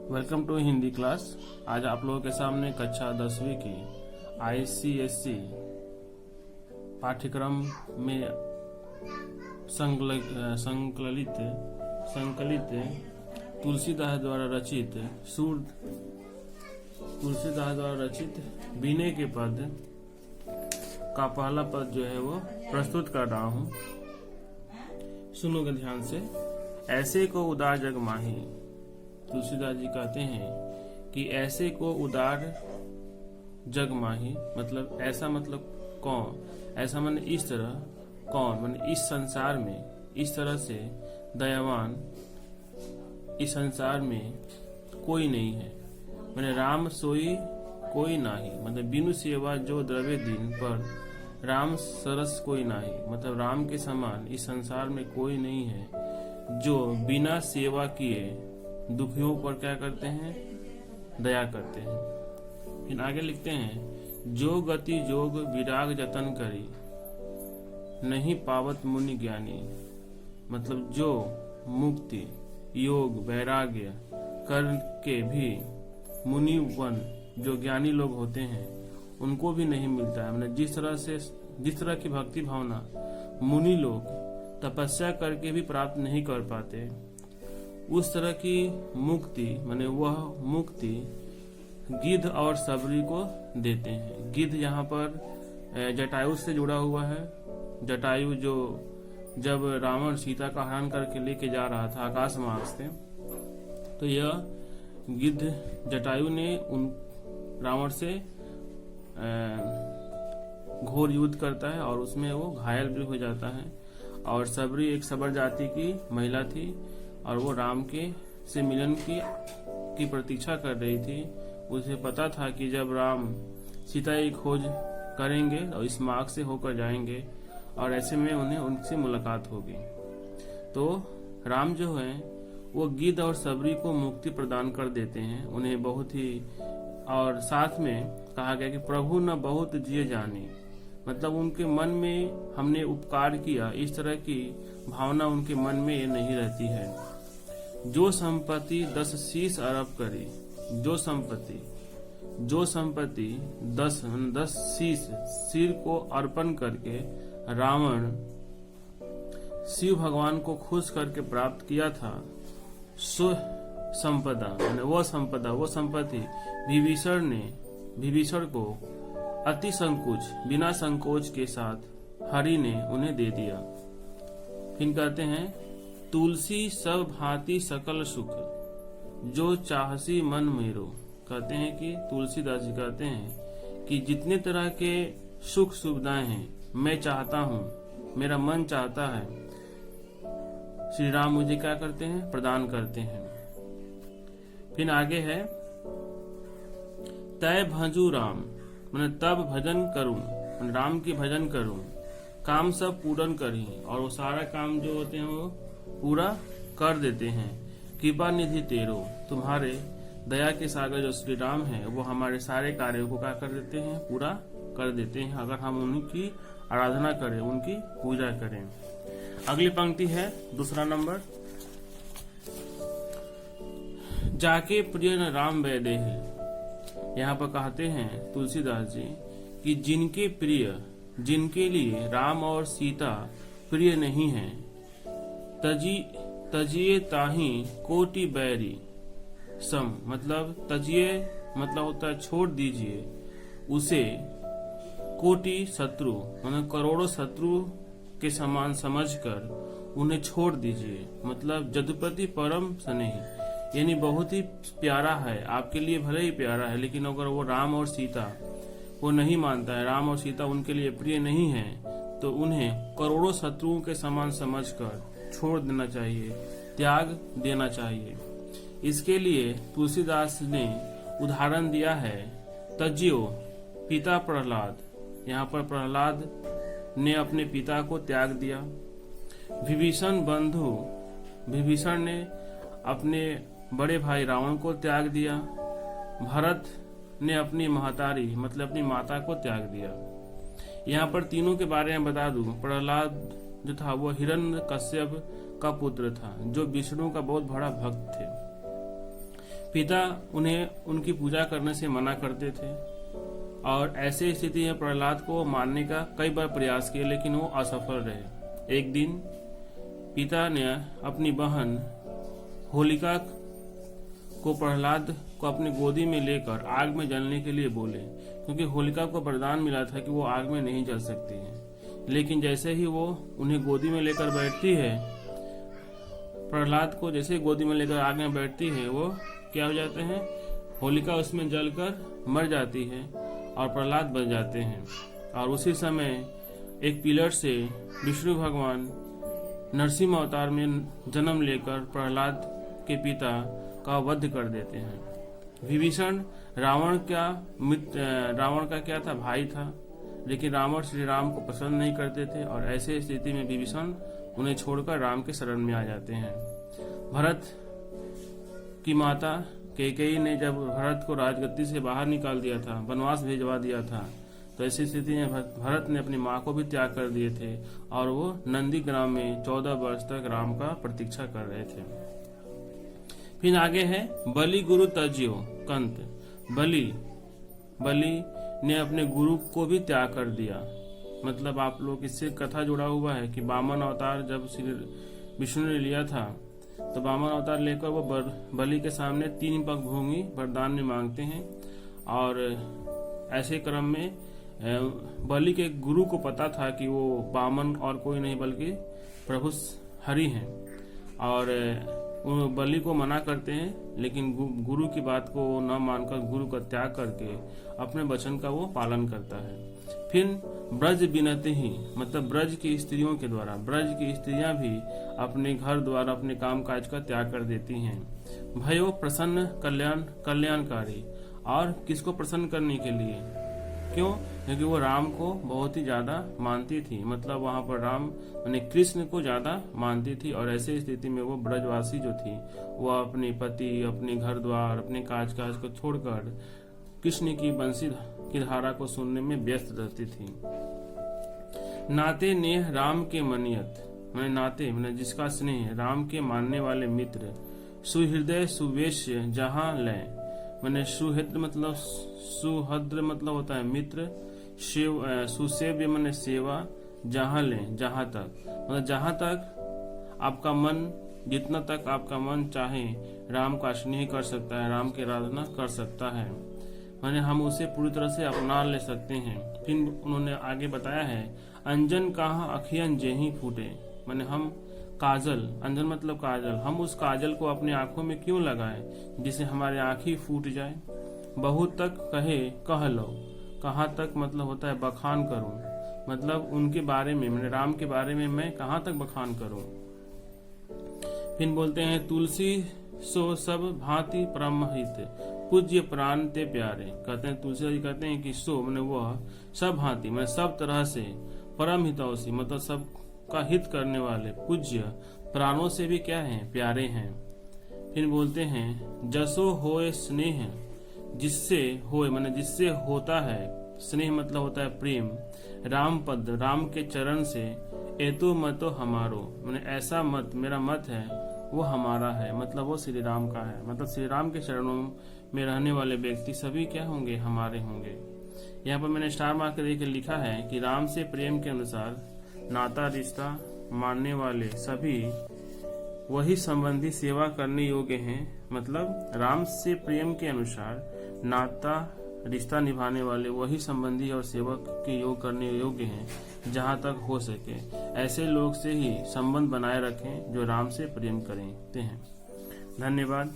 Welcome to Hindi class. आज आप लोगों के सामने कक्षा 10वीं की ICSE पाठ्यक्रम में संकलित तुलसीदास द्वारा रचित बीने के पद का पहला पद जो है वो प्रस्तुत कर रहा हूँ। सुनोगे ध्यान से। ऐसे को उदार जग माही। तुलसीदास जी कहते हैं कि ऐसे को उदार जग माही, मतलब ऐसा मतलब कौन, ऐसा माने इस तरह कौन, माने इस संसार में इस तरह से दयावान इस संसार में कोई नहीं है। माने राम सोई कोई नाही, मतलब बिनु सेवा जो द्रव्य दिन पर राम सरस कोई नाही, मतलब राम के समान इस संसार में कोई नहीं है जो बिना सेवा किए दुखियों पर क्या करते हैं, दया करते हैं। फिर आगे लिखते हैं, जो गति जोग विराग जतन करी नहीं पावत मुनि ज्ञानी, मतलब जो मुक्ति योग वैराग्य करके भी मुनिवन जो ज्ञानी लोग होते हैं उनको भी नहीं मिलता है। मतलब जिस तरह की भक्ति भावना मुनि लोग तपस्या करके भी प्राप्त नहीं कर पाते, उस तरह की मुक्ति माने वह मुक्ति गिद्ध और सबरी को देते हैं। गिद्ध यहाँ पर जटायु से जुड़ा हुआ है। जटायु जो जब रावण सीता का हरण करके लेके जा रहा था आकाश मार्ग से, तो यह गिद्ध जटायु ने उन रावण से घोर युद्ध करता है और उसमें वो घायल भी हो जाता है। और सबरी एक सबर जाति की महिला थी और वो राम के से मिलन की प्रतीक्षा कर रही थी। उसे पता था कि जब राम सीता की खोज करेंगे और इस मार्ग से होकर जाएंगे और ऐसे में उन्हें उनसे मुलाकात होगी। तो राम जो है वो गिद्ध और सबरी को मुक्ति प्रदान कर देते हैं उन्हें बहुत ही। और साथ में कहा गया कि प्रभु न बहुत जिये जानी, मतलब उनके मन में हमने उपकार किया, इस तरह की भावना उनके मन में ये नहीं रहती है। जो संपत्ति 10 शीश अरब करी, जो संपत्ति 10 शीश सिर को अर्पण करके रावण शिव भगवान को खुश करके प्राप्त किया था, सो संपदा वो संपत्ति विभीषण को अति संकोच बिना संकोच के साथ हरि ने उन्हें दे दिया। फिर कहते हैं, तुलसी सब भांति सकल सुख जो चाहसी मन मेरो। कहते हैं कि तुलसीदास जी कहते हैं कि जितने तरह के सुख सुविधाएं हैं मैं चाहता हूँ, मेरा मन चाहता है, श्री राम मुझे क्या करते हैं, प्रदान करते हैं। फिर आगे है, तय भजू राम, मैंने तब भजन करूं, राम की भजन करूं, काम सब पूर्ण करी, और वो सारा काम जो होते हैं वो पूरा कर देते हैं। कृपा निधि तेरो, तुम्हारे दया के सागर जो श्री राम है वो हमारे सारे कार्यों को क्या कर देते हैं, पूरा कर देते हैं अगर हम उनकी आराधना करें, उनकी पूजा करें। अगली पंक्ति है दूसरा नंबर, जाके प्रिय न राम वैदेह। यहाँ पर कहते हैं तुलसीदास जी कि जिनके लिए राम और सीता प्रिय नहीं है, तजिए ताही कोटि बैरी सम, मतलब तजिए मतलब होता है छोड़ दीजिए उसे, कोटि शत्रु मतलब करोड़ों शत्रु के समान समझकर उन्हें छोड़ दीजिए। मतलब जदुपति परम स्नेही, यानी बहुत ही प्यारा है, आपके लिए भले ही प्यारा है, लेकिन अगर वो राम और सीता वो नहीं मानता है, राम और सीता उनके लिए प्रिय नहीं है, तो उन्हें करोड़ों शत्रुओं के समान समझकर छोड़ देना चाहिए, त्याग देना चाहिए। इसके लिए तुलसीदास ने उदाहरण दिया है, तज्यो पिता प्रहलाद। यहाँ पर प्रहलाद ने अपने पिता को त्याग दिया। विभीषण ने अपने बड़े भाई रावण को त्याग दिया। भरत ने अपनी महतारी मतलब अपनी माता को त्याग दिया। यहाँ पर तीनों के बारे में बता दूं, प्रहलाद जो था वो हिरण्यकश्यप का पुत्र था, जो विष्णु का बहुत बड़ा भक्त थे। पिता उन्हें उनकी पूजा करने से मना करते थे और ऐसे स्थिति में प्रहलाद को मारने का कई बार प्रयास किया, लेकिन वो असफल रहे। एक दिन पिता ने अपनी बहन होलिका को प्रहलाद को अपनी गोदी में लेकर आग में जलने के लिए बोले, क्योंकि होलिका को वरदान मिला था कि वो आग में नहीं जल सकती है। लेकिन जैसे ही वो उन्हें गोदी में लेकर बैठती है, प्रहलाद को जैसे गोदी में लेकर आग में बैठती है, वो क्या हो जाते हैं, होलिका उसमें जलकर मर जाती है और प्रहलाद बच जाते हैं। और उसी समय एक पिलर से विष्णु भगवान नरसिंह अवतार में जन्म लेकर प्रहलाद के पिता का वध कर देते हैं। विभीषण रावण का क्या था, भाई था, लेकिन रावण श्री राम को पसंद नहीं करते थे और ऐसे स्थिति में विभीषण उन्हें छोड़कर राम के शरण में आ जाते हैं। भरत की माता कैकेयी ने जब भरत को राजगद्दी से बाहर निकाल दिया था, वनवास भेजवा दिया था, तो ऐसी स्थिति में भरत ने अपनी माँ को भी त्याग कर दिए थे और वो नंदी ग्राम में 14 वर्ष तक राम का प्रतीक्षा कर रहे थे। फिर आगे है बलि गुरु तज्यो कंत। बलि ने अपने गुरु को भी त्याग कर दिया। मतलब आप लोग इससे कथा जुड़ा हुआ है कि वामन अवतार जब श्री विष्णु ने लिया था, तो वामन अवतार लेकर वो बलि के सामने 3 पग भूमि वरदान में मांगते हैं और ऐसे क्रम में बलि के गुरु को पता था कि वो वामन और कोई नहीं बल्कि प्रभु हरि हैं और बलि को मना करते हैं, लेकिन गुरु की बात को न मानकर गुरु का त्याग करके अपने वचन का वो पालन करता है। फिर ब्रज बिनते ही, मतलब ब्रज की स्त्रियों के द्वारा, ब्रज की स्त्रियां भी अपने घर द्वारा अपने काम काज का त्याग कर देती हैं। भयो प्रसन्न कल्याणकारी, और किसको प्रसन्न करने के लिए, क्यों, क्योंकि वो राम को बहुत ही ज्यादा मानती थी। मतलब वहां पर राम यानी कृष्ण को ज्यादा मानती थी और ऐसे स्थिति में वो ब्रजवासी जो थी वो अपने पति, अपने घर द्वार, अपने काज को छोड़कर कृष्ण की बंसी की धारा को सुनने में व्यस्त रहती थी। नाते नेह राम के मनियत, मैंने नाते मैंने जिसका स्नेह, राम के मानने वाले मित्र, सुहृदय सुवेश्य जहाँ लय, मैंने सुहृद मतलब होता है मित्र, सुसेव्य मैंने सेवा, जहाँ ले जहाँ तक, मतलब जहाँ तक आपका मन, जितना तक आपका मन चाहे राम का स्नेह कर सकता है, राम की आराधना कर सकता है, मैंने हम उसे पूरी तरह से अपना ले सकते हैं। फिर उन्होंने आगे बताया है अंजन कहाँ अखियन जेही फूटे, मैंने हम काजल, अंजन मतलब काजल, हम उस काजल को अपने आंखों में क्यों लगाएं जिसे हमारे आंखें फूट जाए। बहुत तक कहे कह लो, कहाँ तक मतलब होता है बखान करूं, मतलब उनके बारे में, मैंने राम के बारे में मैं कहाँ तक बखान करूं। फिर बोलते हैं तुलसी सो सब भांति परमहित, पूज्य प्राण ते प्यारे। कहते हैं तुलसी जी कहते हैं कि सो मैंने वह सब भांति, मैंने सब तरह से, परम हितौसी मतलब सब का हित करने वाले, पूज्य प्राणों से भी क्या हैं, प्यारे हैं। फिर बोलते हैं जसो होए स्नेह, जिससे होए माने जिससे होता है, स्नेह मतलब होता है प्रेम, राम पद राम के चरण से, एतो मतो हमारो माने ऐसा मत, मेरा मत है वो हमारा है, मतलब वो श्री राम का है, मतलब श्री राम के चरणों में रहने वाले व्यक्ति सभी क्या होंगे, हमारे होंगे। यहाँ पर मैंने स्टार मार्क देकर लिखा है कि राम से प्रेम के अनुसार नाता रिश्ता मानने वाले सभी वही संबंधी सेवा करने योग्य हैं। मतलब राम से प्रेम के अनुसार नाता रिश्ता निभाने वाले वही संबंधी और सेवक के योग करने योग्य हैं जहाँ तक हो सके। ऐसे लोग से ही संबंध बनाए रखें जो राम से प्रेम करते हैं। धन्यवाद।